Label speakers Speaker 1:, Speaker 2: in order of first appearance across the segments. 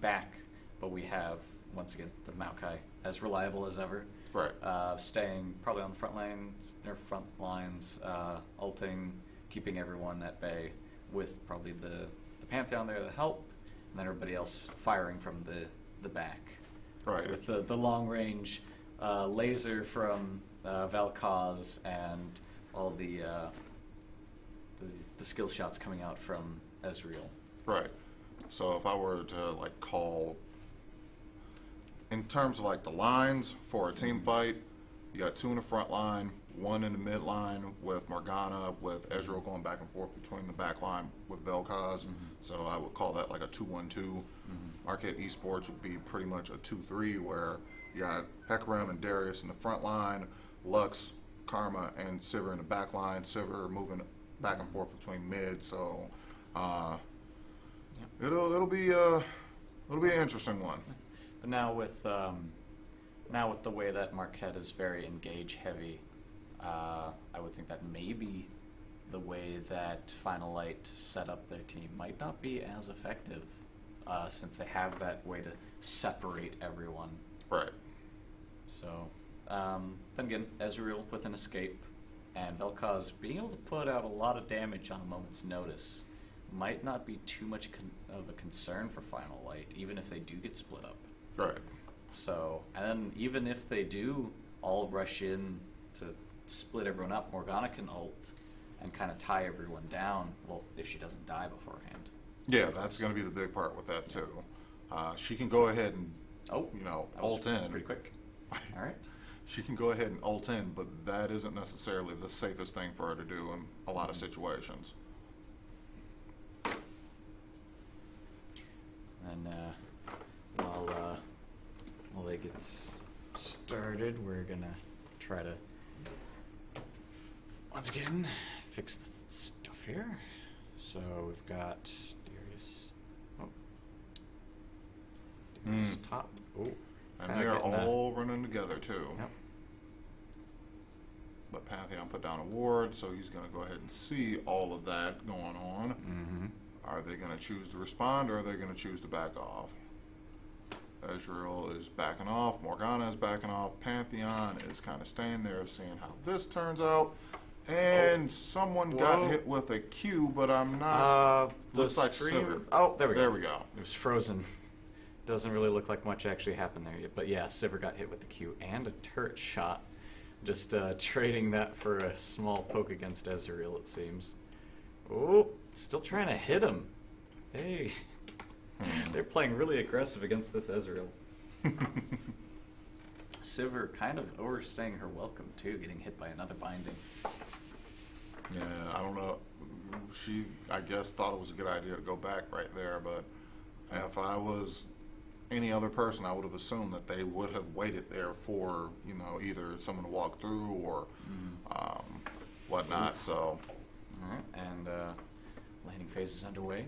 Speaker 1: back, but we have, once again, the Maokai as reliable as ever.
Speaker 2: Right.
Speaker 1: Staying probably on the front lines, ulting, keeping everyone at bay with probably the Pantheon there to help, and then everybody else firing from the back.
Speaker 2: Right.
Speaker 1: With the long range laser from Valkaz and all the skill shots coming out from Ezreal.
Speaker 2: Right. So if I were to like call, in terms of like the lines for a team fight, you got 2 in the front line, 1 in the mid line with Morgana, with Ezreal going back and forth between the back line with Vel'Koz. So I would call that like a 2-1-2. Arcade Esports would be pretty much a 2-3, where you got Hecarim and Darius in the front line, Lux, Karma, and Sivir in the back line. Sivir moving back and forth between mid. So it'll be an interesting one.
Speaker 1: But now with the way that Marquette is very engage heavy, I would think that maybe the way that Final Light set up their team might not be as effective, since they have that way to separate everyone.
Speaker 2: Right.
Speaker 1: So, then again, Ezreal with an escape, and Vel'Koz being able to put out a lot of damage on a moment's notice might not be too much of a concern for Final Light, even if they do get split up.
Speaker 2: Right.
Speaker 1: So, and then even if they do all rush in to split everyone up, Morgana can ult and kind of tie everyone down, well, if she doesn't die beforehand.
Speaker 2: Yeah, that's going to be the big part with that, too. She can go ahead and, ult in.
Speaker 1: Pretty quick. All right.
Speaker 2: She can go ahead and ult in, but that isn't necessarily the safest thing for her to do in a lot of situations.
Speaker 1: And while they get started, we're going to try to, once again, fix the stuff here. So we've got Darius. Darius top. Oh.
Speaker 2: And they're all running together, too.
Speaker 1: Yep.
Speaker 2: But Pantheon put down a ward, so he's going to go ahead and see all of that going on. Are they going to choose to respond, or are they going to choose to back off? Ezreal is backing off. Morgana is backing off. Pantheon is kind of staying there, seeing how this turns out. And someone got hit with a Q, but I'm not. Looks like Sivir.
Speaker 1: Oh, there we go.
Speaker 2: There we go.
Speaker 1: It was frozen. Doesn't really look like much actually happened there yet. But yeah, Sivir got hit with the Q and a turret shot. Just trading that for a small poke against Ezreal, it seems. Oh, still trying to hit him. They're playing really aggressive against this Ezreal. Sivir kind of overstaying her welcome, too, getting hit by another binding.
Speaker 2: Yeah, I don't know. She, I guess, thought it was a good idea to go back right there, but if I was any other person, I would have assumed that they would have waited there for, either someone to walk through or whatnot. So,
Speaker 1: all right, and landing phase is underway.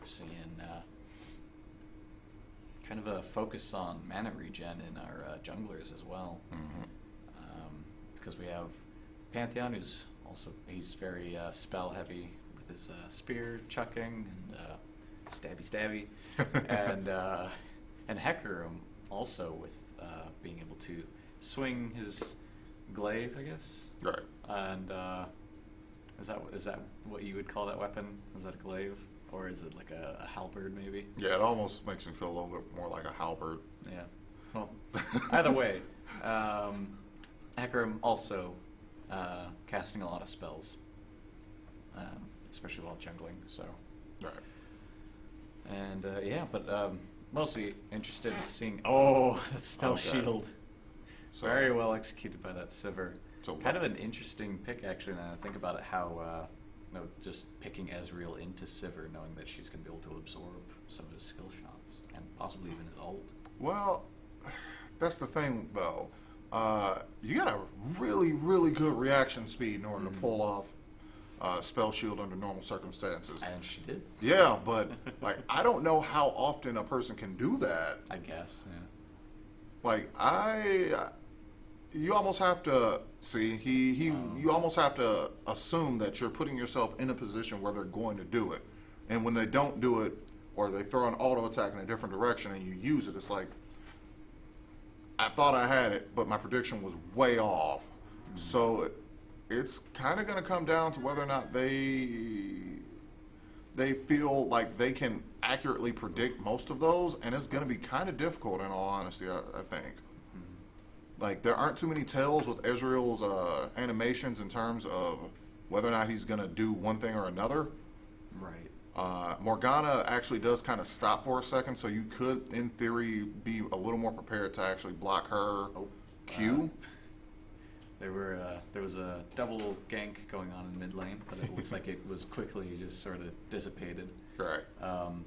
Speaker 1: We're seeing kind of a focus on mana regen in our junglers as well, because we have Pantheon, who's also he's very spell heavy with his spear chucking and stabby, and Hecarim also with being able to swing his glaive, I guess.
Speaker 2: right.
Speaker 1: And is that what you would call that weapon? Is that a glaive, or is it like a halberd maybe?
Speaker 2: Yeah, it almost makes me feel a little bit more like a halberd.
Speaker 1: Yeah. Well, either way, Hecarim also casting a lot of spells, especially while jungling. So.
Speaker 2: Right.
Speaker 1: And but mostly interested in seeing. Oh, that spell shield.
Speaker 2: So,
Speaker 1: Very well executed by that Sivir.
Speaker 2: So
Speaker 1: kind of an interesting pick, actually, now that I think about it, how just picking Ezreal into Sivir, knowing that she's going to be able to absorb some of his skill shots, and possibly even his ult.
Speaker 2: Well, that's the thing, though. You got a really, really good reaction speed in order to pull off spell shield under normal circumstances.
Speaker 1: And she did.
Speaker 2: Yeah, but I don't know how often a person can do that.
Speaker 1: I guess, yeah.
Speaker 2: you almost have to see you almost have to assume that you're putting yourself in a position where they're going to do it, and when they don't do it or they throw an auto attack in a different direction and you use it, it's like I thought I had it, but my prediction was way off. So it's kind of going to come down to whether or not they feel like they can accurately predict most of those, and it's going to be kind of difficult in all honesty, I think. Like, there aren't too many tells with Ezreal's animations in terms of whether or not he's going to do one thing or another.
Speaker 1: Right.
Speaker 2: Morgana actually does kind of stop for a second, so you could, in theory, be a little more prepared to actually block her Q.
Speaker 1: There was a double gank going on in mid lane, but it looks like it was quickly just sort of dissipated.
Speaker 2: Right.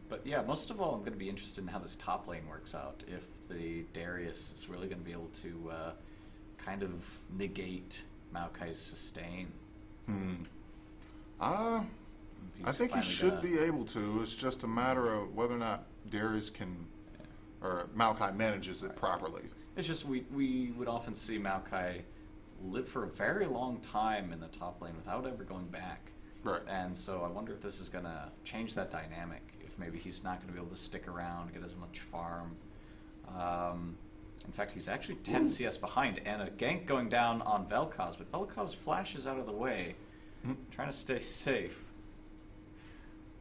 Speaker 1: But yeah, most of all, I'm going to be interested in how this top lane works out. If the Darius is really going to be able to kind of negate Maokai's sustain.
Speaker 2: I think he should be able to. It's just a matter of whether or not Darius can, or Maokai manages it properly.
Speaker 1: It's just we would often see Maokai live for a very long time in the top lane without ever going back.
Speaker 2: Right.
Speaker 1: And so I wonder if this is going to change that dynamic. If maybe he's not going to be able to stick around, get as much farm. In fact, he's actually 10 CS behind, and a gank going down on Vel'Koz, but Vel'Koz flashes out of the way, trying to stay safe.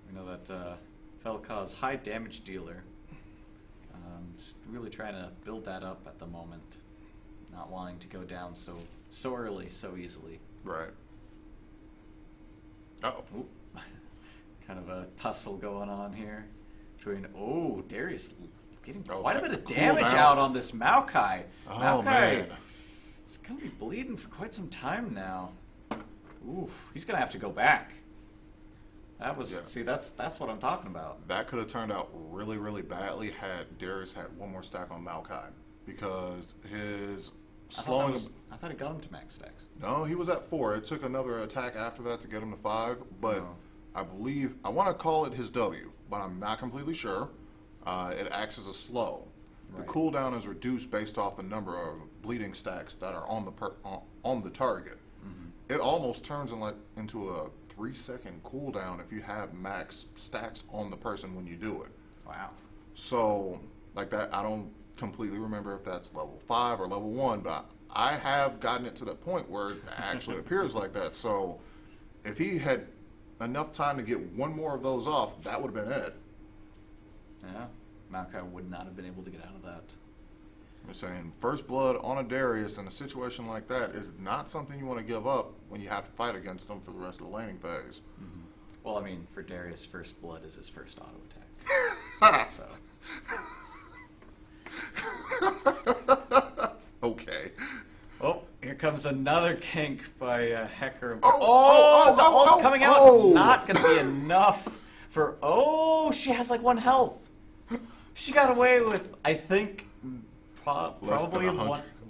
Speaker 1: We know that Vel'Koz, high damage dealer, just really trying to build that up at the moment, not wanting to go down so early, so easily.
Speaker 2: Right. Uh-oh.
Speaker 1: Oop. Kind of a tussle going on here between, Darius getting quite a bit of damage out on this Maokai.
Speaker 2: Oh, man.
Speaker 1: He's going to be bleeding for quite some time now. Oof, he's going to have to go back. That was, see, that's what I'm talking about.
Speaker 2: That could have turned out really, really badly had Darius had one more stack on Maokai, because his slowing.
Speaker 1: I thought it got him to max stacks.
Speaker 2: No, he was at 4. It took another attack after that to get him to 5, but I believe, I want to call it his W, but I'm not completely sure. It acts as a slow.
Speaker 1: Right.
Speaker 2: The cooldown is reduced based off the number of bleeding stacks that are on the target. It almost turns into a 3-second cooldown if you have max stacks on the person when you do it.
Speaker 1: Wow.
Speaker 2: So, like that, I don't completely remember if that's level 5 or level 1, but I have gotten it to the point where it actually appears like that. So, if he had enough time to get one more of those off, that would have been it.
Speaker 1: Yeah, Maokai would not have been able to get out of that.
Speaker 2: I'm saying first blood on a Darius in a situation like that is not something you want to give up when you have to fight against them for the rest of the laning phase.
Speaker 1: Well, I mean, for Darius, first blood is his first auto attack. So.
Speaker 2: Okay.
Speaker 1: Oh, here comes another gank by Hecker.
Speaker 2: The
Speaker 1: ult's coming out.
Speaker 2: Oh.
Speaker 1: Not going to be enough for... Oh, she has like 1 health. She got away with, I think, probably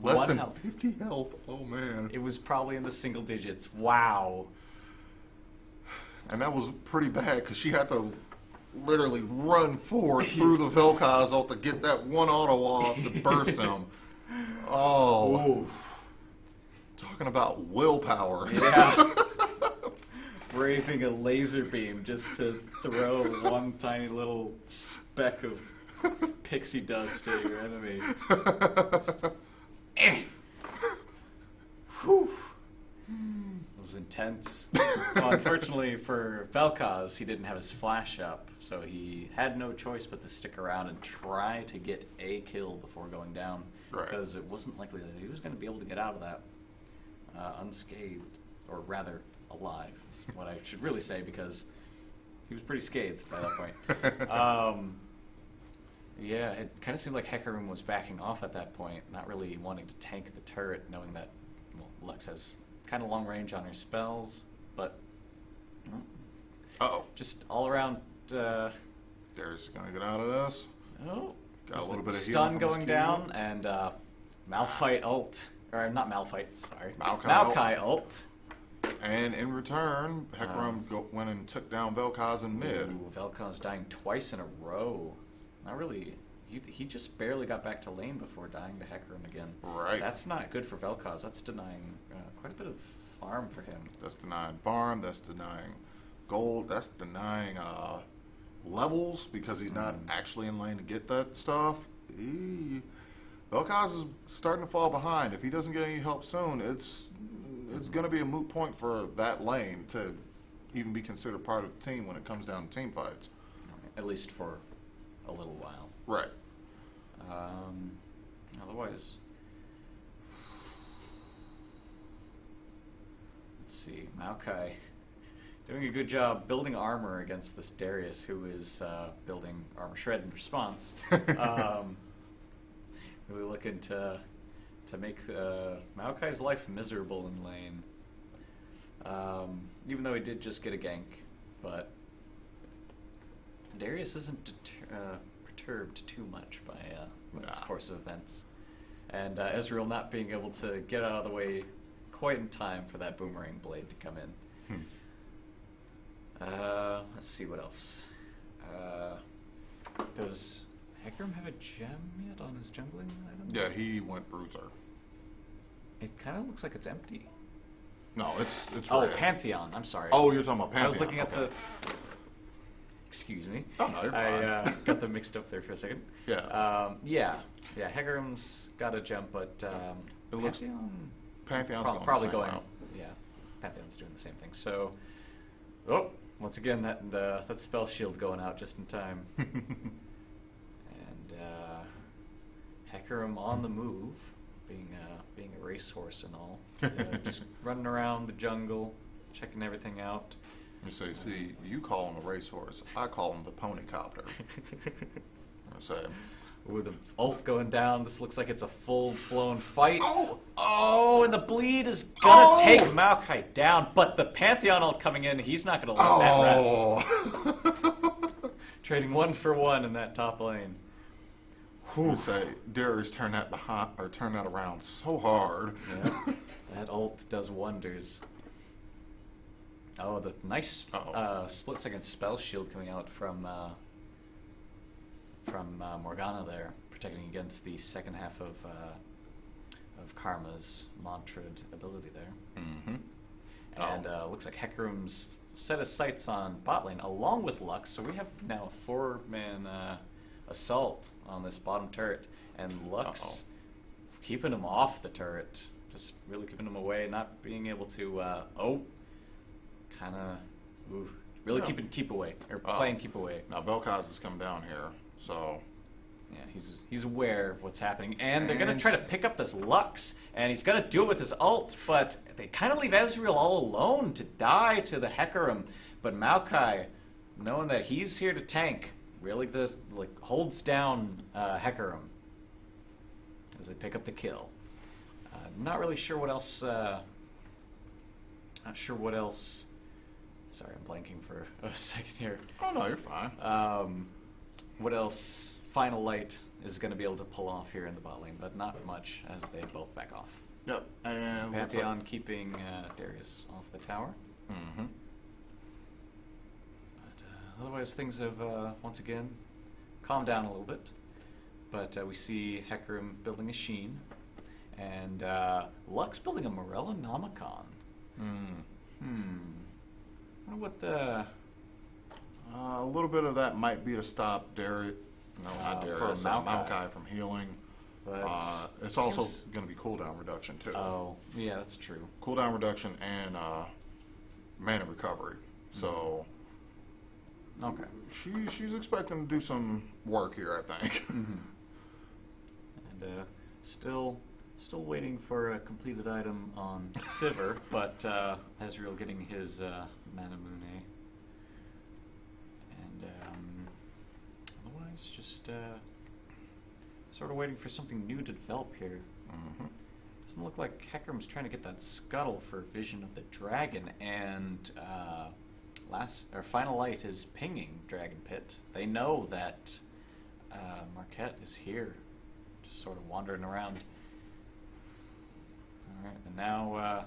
Speaker 2: less than
Speaker 1: health.
Speaker 2: 50 health. Oh, man.
Speaker 1: It was probably in the single digits. Wow.
Speaker 2: And that was pretty bad because she had to literally run forward through the Vel'Koz ult to get that one auto off to burst him. Oh.
Speaker 1: Oof.
Speaker 2: Talking about willpower.
Speaker 1: Yeah. Braving a laser beam just to throw one tiny little speck of pixie dust at your enemy. Just, Whew. It was intense. Well, unfortunately for Vel'Koz, he didn't have his flash up, so he had no choice but to stick around and try to get a kill before going down.
Speaker 2: Right.
Speaker 1: Because it wasn't likely that he was going to be able to get out of that unscathed, or rather alive, is what I should really say, because he was pretty scathed by that point. Yeah, it kind of seemed like Hecarim was backing off at that point, not really wanting to tank the turret, knowing that Lux has kind of long range on her spells, but just all around.
Speaker 2: Darius gonna get out of this.
Speaker 1: Oh,
Speaker 2: got a little bit of
Speaker 1: stun going down, and Malphite ult, or not Malphite, sorry,
Speaker 2: Maokai
Speaker 1: ult.
Speaker 2: And in return, Hecarim went and took down Vel'Koz in mid.
Speaker 1: Ooh, Vel'Koz dying twice in a row. Not really he just barely got back to lane before dying to Hecarim again.
Speaker 2: Right.
Speaker 1: That's not good for Vel'Koz. That's denying quite a bit of farm for him.
Speaker 2: That's denying farm. That's denying gold. That's denying levels because he's not actually in lane to get that stuff. Vel'Koz is starting to fall behind. If he doesn't get any help soon, it's going to be a moot point for that lane to even be considered part of the team when it comes down to team fights.
Speaker 1: At least for a little while.
Speaker 2: Right.
Speaker 1: Otherwise, let's see. Maokai doing a good job building armor against this Darius, who is building armor shred in response. Really looking to make Maokai's life miserable in lane. Even though he did just get a gank, but Darius isn't perturbed too much by this course of events. And Ezreal not being able to get out of the way quite in time for that boomerang blade to come in. Let's see what else. Does Hecarim have a gem yet on his jungling item?
Speaker 2: Yeah, he went Bruiser.
Speaker 1: It kind of looks like it's empty.
Speaker 2: No, it's
Speaker 1: Oh,
Speaker 2: red.
Speaker 1: Pantheon. I'm sorry.
Speaker 2: Oh, you're talking about Pantheon.
Speaker 1: I was looking at
Speaker 2: okay.
Speaker 1: Excuse me.
Speaker 2: Oh, no, you're fine.
Speaker 1: I got them mixed up there for a second.
Speaker 2: Yeah.
Speaker 1: Yeah. Hecarim's got a gem, but
Speaker 2: It looks- Pantheon's going
Speaker 1: probably
Speaker 2: the same
Speaker 1: going.
Speaker 2: route.
Speaker 1: Yeah, Pantheon's doing the same thing. So, once again that spell shield going out just in time. And Hecarim on the move, being a racehorse and all, just running around the jungle, checking everything out.
Speaker 2: You say, see, you call him a racehorse. I call him the ponycopter. I say,
Speaker 1: With the ult going down, this looks like it's a full-blown fight.
Speaker 2: Oh!
Speaker 1: And the bleed is gonna take Maokai down, but the Pantheon ult coming in, he's not gonna let that rest. Trading 1 for 1 in that top lane.
Speaker 2: You say, Darius turned that around so hard.
Speaker 1: Yeah, that ult does wonders. Oh, the nice split-second spell shield coming out from Morgana there, protecting against the second half of Karma's Mantrid ability there.
Speaker 2: Mm-hmm.
Speaker 1: And looks like Hecarim's set his sights on bot lane along with Lux, so we have now a 4-man assault on this bottom turret, and Lux keeping him off the turret, just really keeping him away, not being able to really keep away, or playing keep away.
Speaker 2: Now, Vel'Koz is coming down here, so...
Speaker 1: Yeah, he's aware of what's happening, and they're going to try to pick up this Lux, and he's going to do it with his ult, but they kind of leave Ezreal all alone to die to the Hecarim. But Maokai, knowing that he's here to tank, really just holds down Hecarim as they pick up the kill. Not really sure what else. Not sure what else. Sorry, I'm blanking for a second here.
Speaker 2: Oh, no, you're fine.
Speaker 1: What else Final Light is going to be able to pull off here in the bot lane, but not much as they both back off.
Speaker 2: Yep, and...
Speaker 1: Pantheon keeping Darius off the tower.
Speaker 2: Mm-hmm.
Speaker 1: But otherwise, things have once again calmed down a little bit. But we see Hecarim building a Sheen, and Lux building a Morella Nomicon. I wonder what the...
Speaker 2: a little bit of that might be to stop Darius, not Darius, Maokai from healing.
Speaker 1: But
Speaker 2: it's also going to be cooldown reduction, too.
Speaker 1: Oh, yeah, that's true.
Speaker 2: Cooldown reduction and mana recovery. So...
Speaker 1: Okay.
Speaker 2: She's expecting to do some work here, I think.
Speaker 1: And still waiting for a completed item on Sivir, but Ezreal getting his Mana Mune. And otherwise, just sort of waiting for something new to develop here. Doesn't look like Hecarim's trying to get that scuttle for Vision of the Dragon, and Final Light is pinging Dragon Pit. They know that Marquette is here, just sort of wandering around. Alright, and now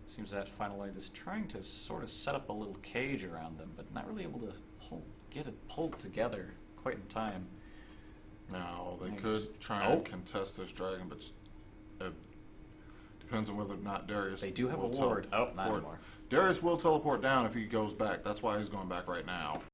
Speaker 1: seems that Final Light is trying to sort of set up a little cage around them, but not really able to get it pulled together quite in time.
Speaker 2: Now, they
Speaker 1: I
Speaker 2: could
Speaker 1: guess-
Speaker 2: try and contest this dragon, but it depends on whether or not Darius
Speaker 1: They do have a
Speaker 2: will
Speaker 1: ward. Oh, not
Speaker 2: teleport.
Speaker 1: anymore.
Speaker 2: Darius will teleport down if he goes back. That's why he's going back right now.